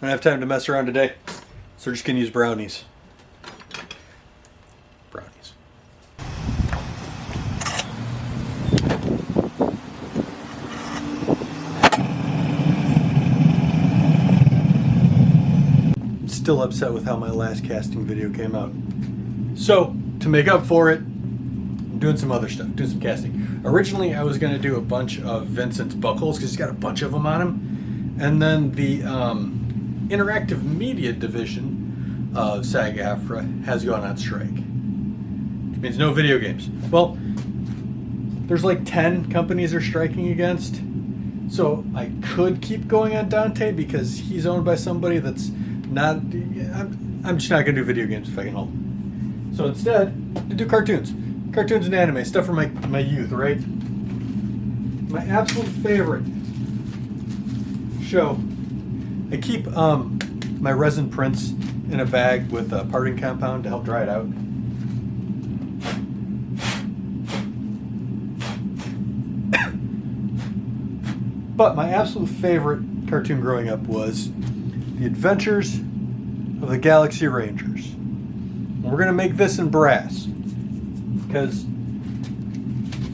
I don't have time to mess around today, so we're just gonna use brownies. Brownies. Still upset with how my last casting video came out. So, to make up for it, I'm doing some other stuff, doing some casting. Originally, I was going to do a bunch of Vincent's buckles because he's got a bunch of them on him. And then the interactive media division of SAG-AFTRA has gone on strike. Which means no video games. Well, there's like 10 companies they're striking against. So I could keep going on Dante because he's owned by somebody that's not... I'm just not going to do video games if I can help. So instead, I do cartoons. Cartoons and anime, stuff from my youth, right? My absolute favorite show. I keep my resin prints in a bag with a parting compound to help dry it out. But my absolute favorite cartoon growing up was The Adventures of the Galaxy Rangers. And we're gonna make this in brass. Because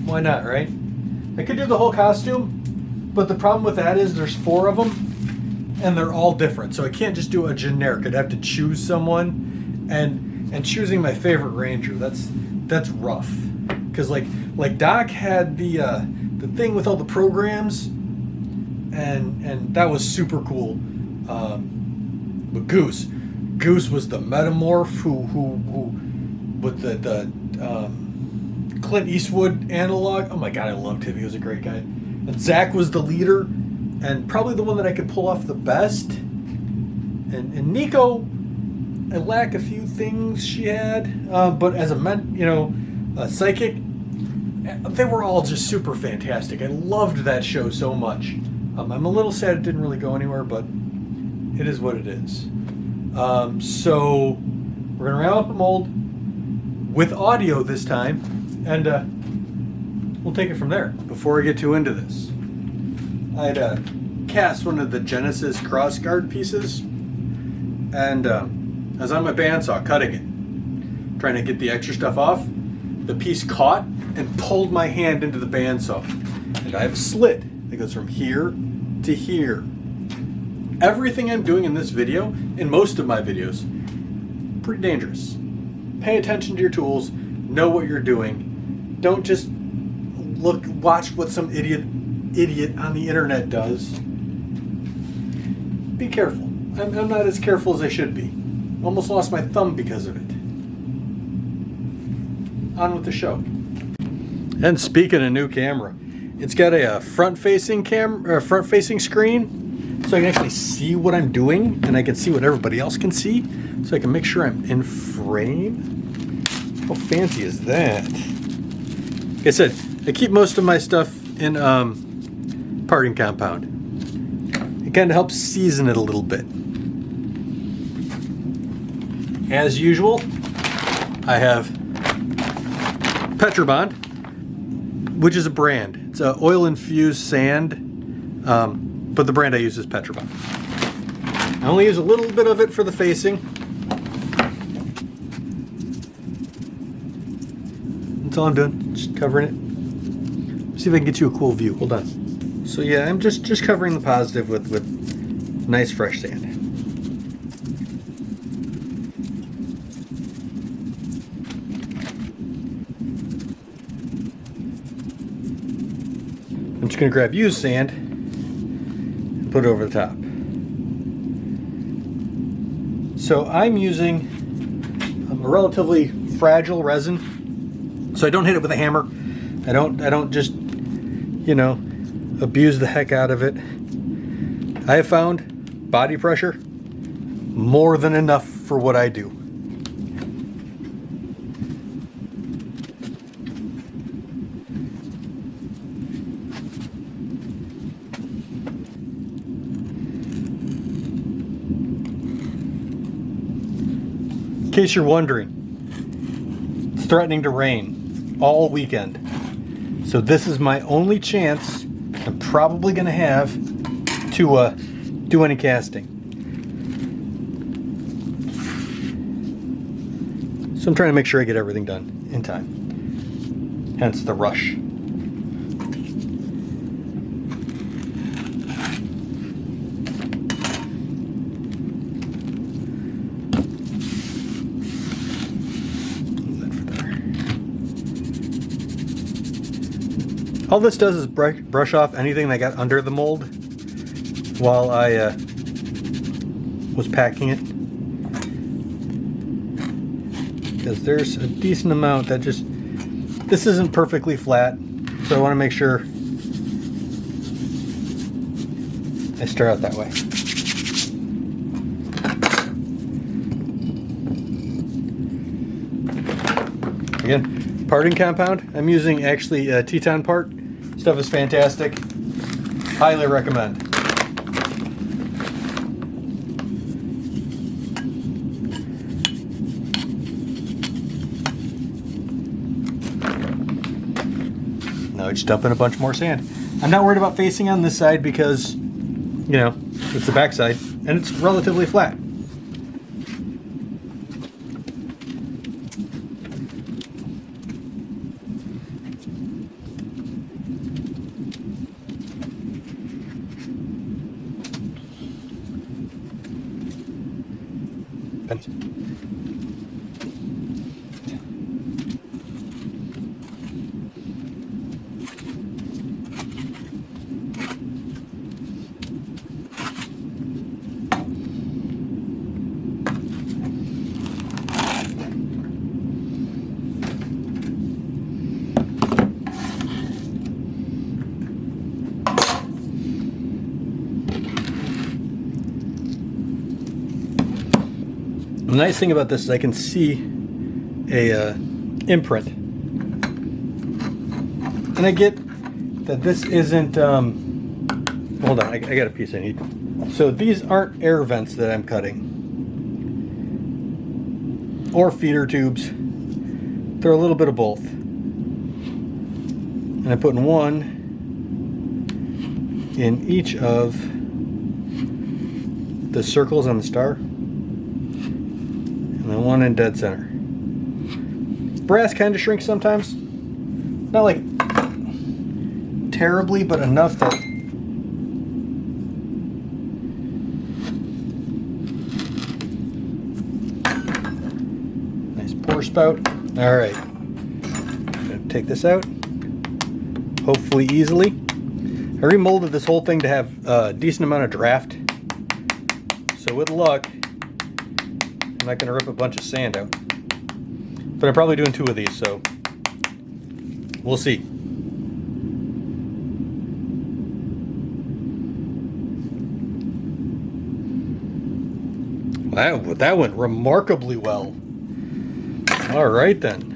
why not, right? I could do the whole costume, but the problem with that is there's 4 of them and they're all different. So I can't just do a generic. I'd have to choose someone, and choosing my favorite Ranger, that's rough. Because like Doc had the thing with all the programs, and that was super cool. But Goose was the metamorph who with the Clint Eastwood analog. Oh my god, I loved him. He was a great guy. And Zach was the leader, and probably the one that I could pull off the best. And Nico, I lack a few things she had, but as a psychic, they were all just super fantastic. I loved that show so much. I'm a little sad it didn't really go anywhere, but it is what it is. So we're gonna round up a mold with audio this time, and we'll take it from there. Before I get too into this, I had cast one of the Genesis crossguard pieces, and I was on my bandsaw cutting it, trying to get the extra stuff off. The piece caught and pulled my hand into the bandsaw, and I have a slit that goes from here to here. Everything I'm doing in this video, in most of my videos, pretty dangerous. Pay attention to your tools, know what you're doing. Don't just watch what some idiot on the internet does. Be careful. I'm not as careful as I should be. Almost lost my thumb because of it. On with the show. And speaking of new camera, it's got a front-facing screen, so I can actually see what I'm doing, and I can see what everybody else can see, so I can make sure I'm in frame. How fancy is that? Like I said, I keep most of my stuff in parting compound. It kind of helps season it a little bit. As usual, I have Petrobond, which is a brand. It's an oil-infused sand, but the brand I use is Petrobond. I only use a little bit of it for the facing. That's all I'm doing, just covering it. See if I can get you a cool view. Hold on. So yeah, I'm just covering the positive with nice fresh sand. I'm just going to grab used sand and put it over the top. So I'm using a relatively fragile resin, so I don't hit it with a hammer. I don't just, abuse the heck out of it. I have found body pressure more than enough for what I do. In case you're wondering, it's threatening to rain all weekend. So this is my only chance I'm probably going to have to do any casting. So I'm trying to make sure I get everything done in time. Hence the rush. All this does is brush off anything that got under the mold while I was packing it. Because there's a decent amount that just, this isn't perfectly flat, so I want to make sure I start out that way. Again, parting compound, I'm using actually Teton part. Stuff is fantastic. Highly recommend. Now just dump in a bunch more sand. I'm not worried about facing on this side because, you know, it's the back side and it's relatively flat. Pennies. The nice thing about this is I can see a imprint, and I get that this isn't. Hold on, I got a piece I need. So these aren't air vents that I'm cutting, or feeder tubes. They're a little bit of both, and I'm putting one in each of the circles on the star. And then one in dead center. Brass kind of shrinks sometimes. Not like terribly, but enough that nice pour spout. All right, gonna take this out. Hopefully easily. I remolded this whole thing to have a decent amount of draft. So with luck, I'm not going to rip a bunch of sand out. But I'm probably doing 2 of these, so we'll see. That went remarkably well. All right then.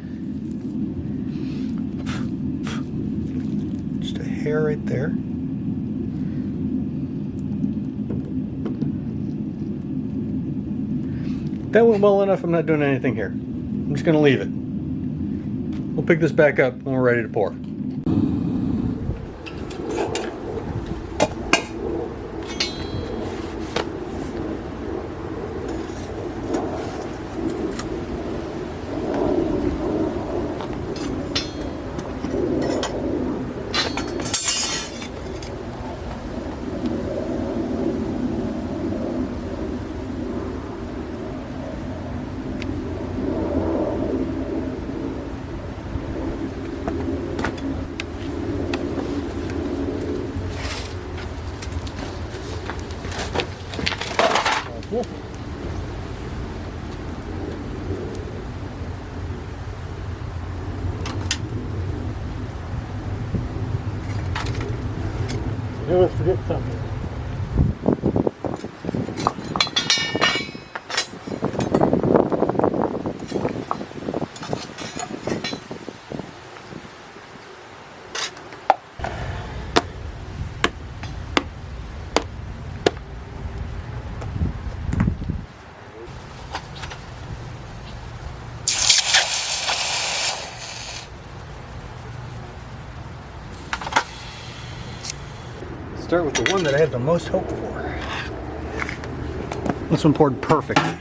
Just a hair right there. That went well enough, I'm not doing anything here. I'm just going to leave it. We'll pick this back up when we're ready to pour. Cool. I always forget something. Start with the one that I have the most hope for. This one poured perfectly.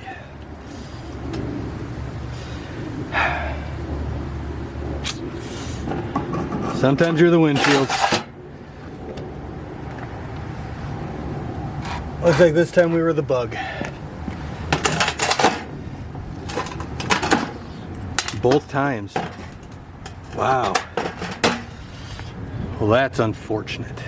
Sometimes you're the windshields. Looks like this time we were the bug. Both times. Wow. Well, that's unfortunate.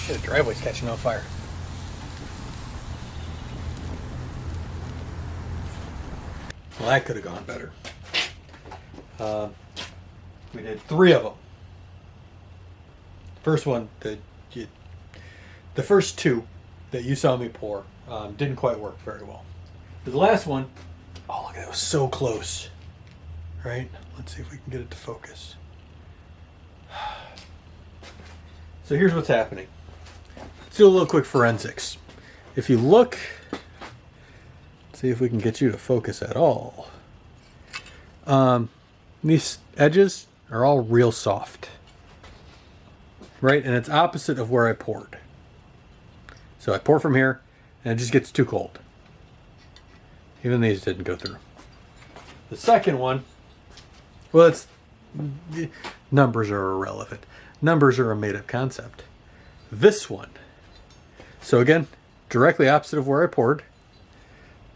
The driveway's catching on fire. Well, that could have gone better. We did 3 of them. First one, the first 2 that you saw me pour didn't quite work very well. The last one, oh look, it was so close. Right? Let's see if we can get it to focus. So here's what's happening. Let's do a little quick forensics. If you look, see if we can get you to focus at all. These edges are all real soft, right? And it's opposite of where I poured. So I pour from here and it just gets too cold. Even these didn't go through. The second one, well, it's numbers are irrelevant. Numbers are a made-up concept. This one, so again, directly opposite of where I poured,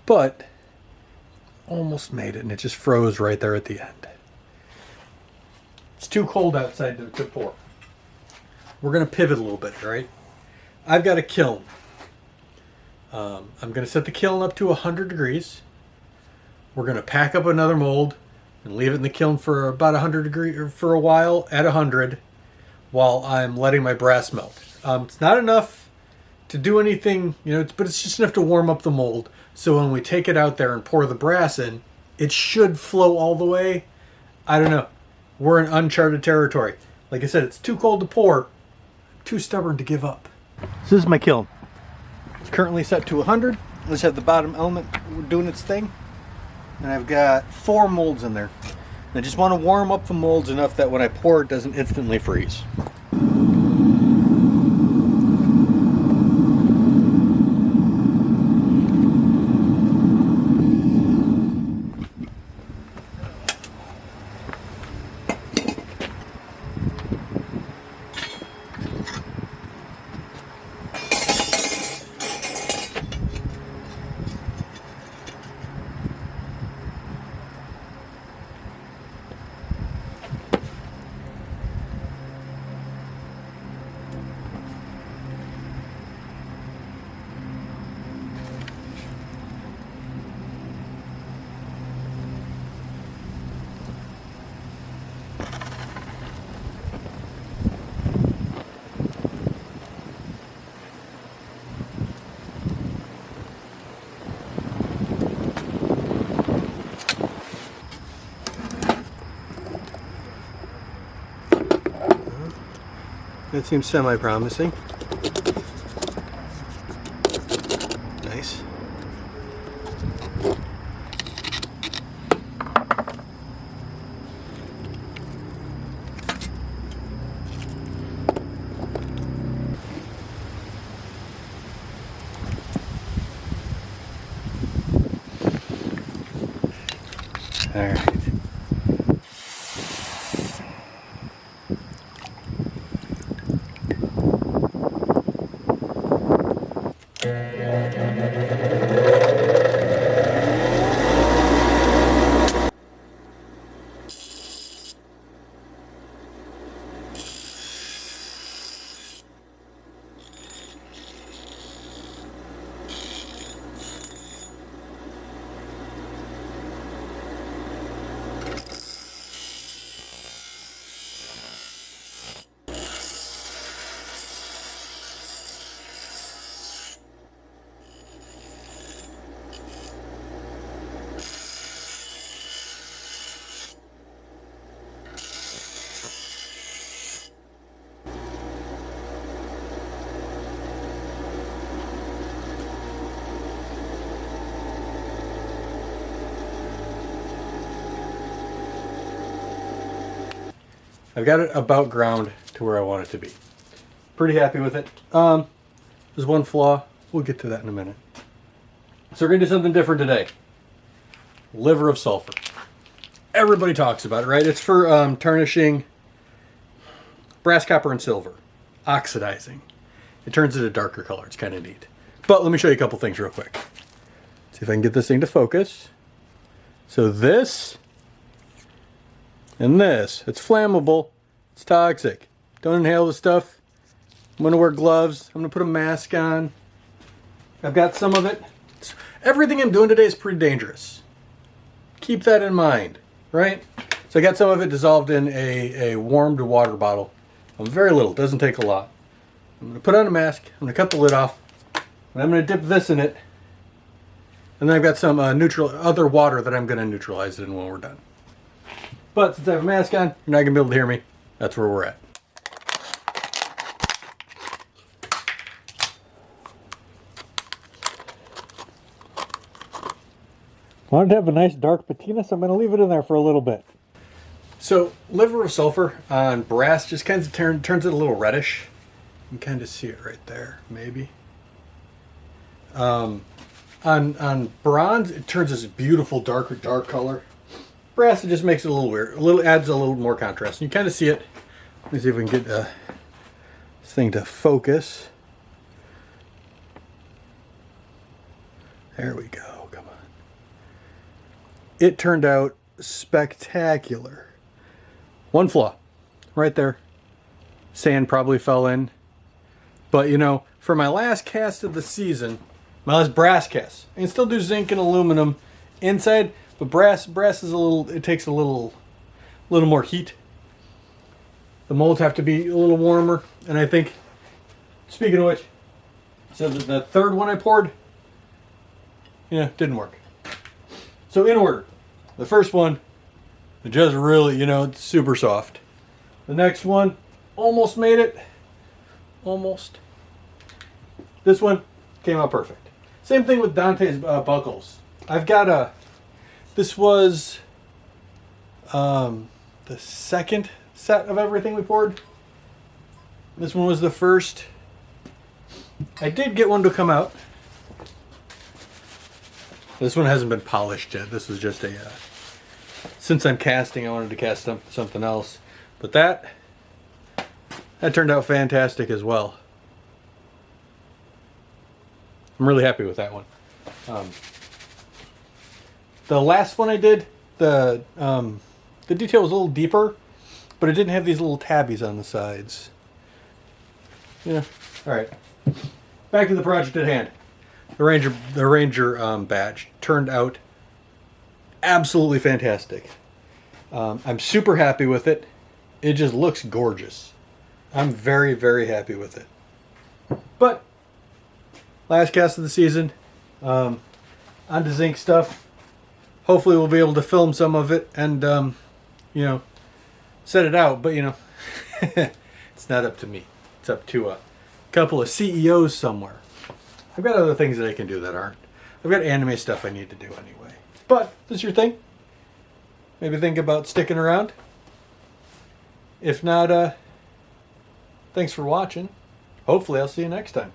but almost made it, and it just froze right there at the end. It's too cold outside to pour. We're going to pivot a little bit, right? I've got a kiln. I'm going to set the kiln up to 100 degrees. We're going to pack up another mold and leave it in the kiln for about 100 degrees, or for a while at 100, while I'm letting my brass melt. It's not enough to do anything, but it's just enough to warm up the mold. So when we take it out there and pour the brass in, it should flow all the way. I don't know. We're in uncharted territory. Like I said, it's too cold to pour. I'm too stubborn to give up. This is my kiln. It's currently set to 100. Let's have the bottom element doing its thing. And I've got 4 molds in there. And I just want to warm up the molds enough that when I pour, it doesn't instantly freeze. That seems semi-promising. Nice. All right. I've got it about ground to where I want it to be. Pretty happy with it. There's one flaw. We'll get to that in a minute. So we're going to do something different today. Liver of sulfur. Everybody talks about it, right? It's for tarnishing brass, copper, and silver. Oxidizing. It turns it a darker color. It's kind of neat. But let me show you a couple things real quick. See if I can get this thing to focus. So this and this. It's flammable. It's toxic. Don't inhale the stuff. I'm going to wear gloves. I'm going to put a mask on. I've got some of it. Everything I'm doing today is pretty dangerous. Keep that in mind, right? So I got some of it dissolved in a warmed water bottle. Very little. Doesn't take a lot. I'm going to put on a mask. I'm going to cut the lid off. And I'm going to dip this in it. And then I've got some other water that I'm going to neutralize it in when we're done. But since I have a mask on, you're not going to be able to hear me. That's where we're at. I wanted to have a nice dark patina, so I'm going to leave it in there for a little bit. So liver of sulfur on brass just kind of turns it a little reddish. You can kind of see it right there, maybe. On bronze, it turns this beautiful dark color. Brass, it just makes it a little weird. Adds a little more contrast. You kind of see it. Let me see if we can get this thing to focus. There we go. Come on. It turned out spectacular. One flaw, right there. Sand probably fell in. But you know, for my last cast of the season, my last brass cast, I can still do zinc and aluminum inside, but brass is a little, it takes a little more heat. The molds have to be a little warmer, and I think, speaking of which, so the third one I poured, yeah, didn't work. So in order, the first one, it just really, it's super soft. The next one, almost made it. Almost. This one came out perfect. Same thing with Dante's buckles. I've got this was the second set of everything we poured. This one was the first. I did get one to come out. This one hasn't been polished yet. This was just since I'm casting, I wanted to cast something else. But that turned out fantastic as well. I'm really happy with that one. The last one I did, the detail was a little deeper, but it didn't have these little tabbies on the sides. Yeah. All right. Back to the project at hand. The Ranger badge turned out absolutely fantastic. I'm super happy with it. It just looks gorgeous. I'm very, very happy with it. But last cast of the season, on to zinc stuff. Hopefully we'll be able to film some of it and set it out. But it's not up to me. It's up to a couple of CEOs somewhere. I've got other things that I can do that aren't. I've got anime stuff I need to do anyway. But if this is your thing, maybe think about sticking around. If not, thanks for watching. Hopefully I'll see you next time.